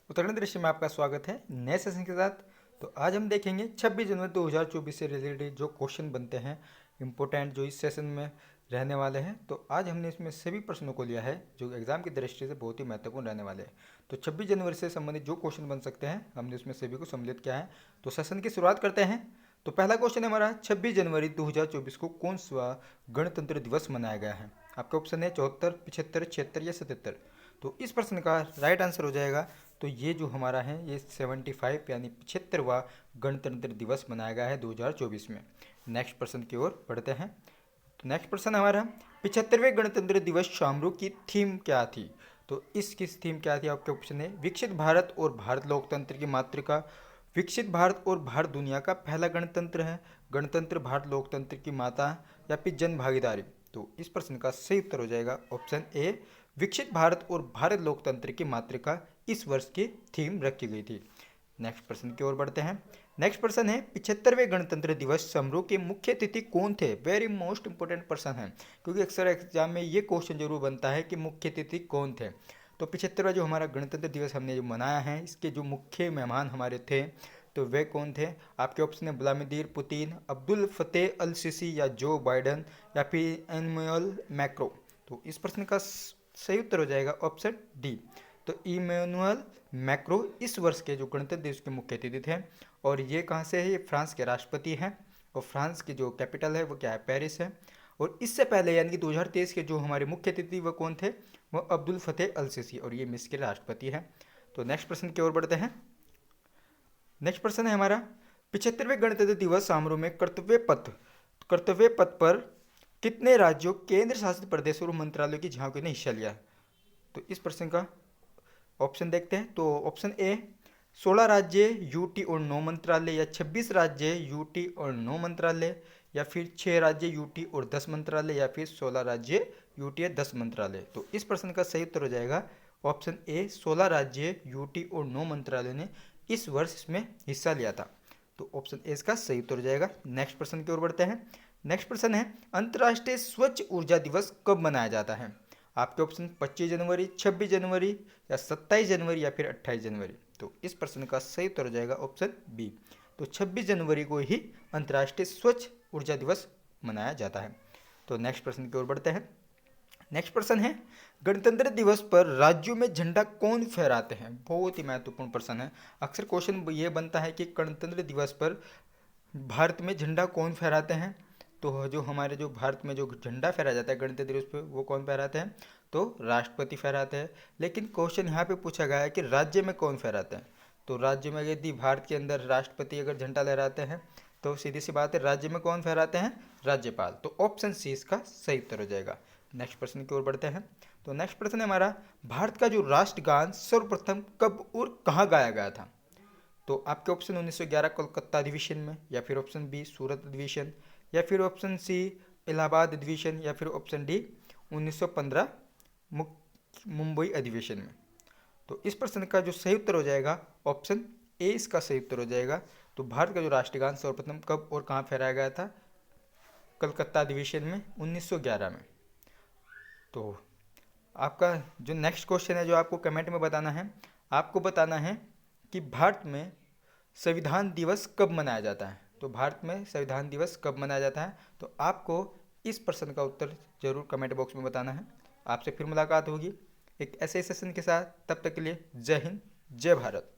उत्तराखंड दृश्य में आपका स्वागत है नए सेशन के साथ। तो आज हम देखेंगे 26 जनवरी 2024 से रिलेटेड जो क्वेश्चन बनते हैं इम्पोर्टेंट जो इस सेशन में रहने वाले हैं। तो आज हमने इसमें सभी प्रश्नों को लिया है जो एग्जाम की दृष्टि से बहुत ही महत्वपूर्ण रहने वाले हैं। तो 26 जनवरी से संबंधित जो क्वेश्चन बन सकते हैं हमने उसमें सभी को सम्मिलित किया है। तो सेशन की शुरुआत करते हैं। तो पहला क्वेश्चन है हमारा 26 जनवरी 2024 को कौन सा गणतंत्र दिवस मनाया गया है। आपका ऑप्शन है 74, 75, 76 या 77। तो इस प्रश्न का राइट आंसर हो जाएगा तो ये जो हमारा है ये 75 यानी 75वां गणतंत्र दिवस मनाया गया है 2024 में। नेक्स्ट प्रश्न की ओर बढ़ते हैं। तो नेक्स्ट प्रश्न हमारा 75वें गणतंत्र दिवस समारोह की थीम क्या थी। तो इसकी थीम क्या थी। आपके ऑप्शन है विकसित भारत और भारत लोकतंत्र की मातृका, विकसित भारत और भारत दुनिया का पहला गणतंत्र है, गणतंत्र भारत लोकतंत्र की माता या फिर जन भागीदारी। तो इस प्रश्न का सही उत्तर हो जाएगा ऑप्शन ए विकसित भारत और भारत लोकतंत्र की मातृका इस वर्ष की थीम रखी गई थी। नेक्स्ट प्रश्न की ओर बढ़ते हैं। नेक्स्ट प्रश्न है 75वें गणतंत्र दिवस समारोह के मुख्य अतिथि कौन थे। वेरी मोस्ट इंपोर्टेंट प्रश्न है क्योंकि अक्सर एग्जाम में ये क्वेश्चन जरूर बनता है कि मुख्य अतिथि कौन थे। तो 75वां जो हमारा गणतंत्र दिवस हमने जो मनाया है इसके जो मुख्य मेहमान हमारे थे तो वे कौन थे। आपके ऑप्शन है व्लादिमीर पुतिन, अब्दुल फतेह अल सीसी या जो बाइडन या फिर एनुअल मैक्रो। तो इस प्रश्न का सही उत्तर हो जाएगा ऑप्शन डी। तो इमैनुअल मैक्रो इस वर्ष के जो गणतंत्र दिवस के मुख्य अतिथि थे और ये कहाँ से है, ये फ्रांस के राष्ट्रपति हैं और फ्रांस की जो कैपिटल है वो क्या है, पेरिस है। और इससे पहले यानी कि 2023 के जो हमारे मुख्य अतिथि वो कौन थे, वो अब्दुल फतेह अल सीसी और ये मिस्र के राष्ट्रपति हैं। तो नेक्स्ट प्रश्न की ओर बढ़ते हैं। नेक्स्ट प्रश्न है हमारा 75वें गणतंत्र दिवस समारोह में कर्तव्य पथ पर कितने राज्यों, केंद्र शासित प्रदेशों और मंत्रालयों की झांकियों ने हिस्सा लिया। तो इस प्रश्न का ऑप्शन देखते हैं। तो ऑप्शन ए 16 राज्य यूटी और 9 मंत्रालय या 26 राज्य यूटी और 9 मंत्रालय या फिर 6 राज्य यूटी और 10 मंत्रालय या फिर 16 राज्य यूटी और 10 मंत्रालय। तो इस प्रश्न का सही उत्तर हो जाएगा ऑप्शन ए 16 राज्य यूटी और 9 मंत्रालय ने इस वर्ष इसमें हिस्सा लिया था। तो ऑप्शन ए इसका सही उत्तर हो जाएगा। नेक्स्ट प्रश्न की ओर बढ़ते हैं। नेक्स्ट प्रश्न है अंतर्राष्ट्रीय स्वच्छ ऊर्जा दिवस कब मनाया जाता है। आपके ऑप्शन 25 जनवरी, 26 जनवरी या 27 जनवरी या फिर 28 जनवरी। तो इस प्रश्न का सही उत्तर हो जाएगा ऑप्शन बी। तो 26 जनवरी को ही अंतर्राष्ट्रीय स्वच्छ ऊर्जा दिवस मनाया जाता है। तो नेक्स्ट प्रश्न की ओर बढ़ते हैं। नेक्स्ट प्रश्न है गणतंत्र दिवस पर राज्यों में झंडा कौन फहराते हैं। बहुत ही महत्वपूर्ण प्रश्न है। अक्सर क्वेश्चन ये बनता है कि गणतंत्र दिवस पर भारत में झंडा कौन फहराते हैं। तो जो हमारे जो भारत में जो झंडा फहराया जाता है गणतंत्र दिवस पे वो कौन फहराते हैं, तो राष्ट्रपति फहराते हैं। लेकिन क्वेश्चन यहाँ पे पूछा गया है कि राज्य में कौन फहराते हैं। तो राज्य में यदि भारत के अंदर राष्ट्रपति अगर झंडा लहराते हैं तो सीधी सी बात है राज्य में कौन फहराते हैं, राज्यपाल। तो ऑप्शन सी इसका सही उत्तर हो जाएगा। नेक्स्ट प्रश्न की ओर बढ़ते हैं। तो नेक्स्ट प्रश्न है हमारा भारत का जो राष्ट्रगान सर्वप्रथम कब और कहाँ गाया गया था। तो आपके ऑप्शन 1911 कोलकाता अधिवेशन में या फिर ऑप्शन बी सूरत अधिवेशन या फिर ऑप्शन सी इलाहाबाद अधिवेशन या फिर ऑप्शन डी 1915 मुंबई अधिवेशन में। तो इस प्रश्न का जो सही उत्तर हो जाएगा ऑप्शन ए इसका सही उत्तर हो जाएगा। तो भारत का जो राष्ट्रगान सर्वप्रथम कब और कहाँ फहराया गया था, कलकत्ता अधिवेशन में 1911 में। तो आपका जो नेक्स्ट क्वेश्चन है जो आपको कमेंट में बताना है, आपको बताना है कि भारत में संविधान दिवस कब मनाया जाता है। तो भारत में संविधान दिवस कब मनाया जाता है। तो आपको इस प्रश्न का उत्तर जरूर कमेंट बॉक्स में बताना है। आपसे फिर मुलाकात होगी एक ऐसे सेशन के साथ। तब तक के लिए जय हिंद, जय भारत।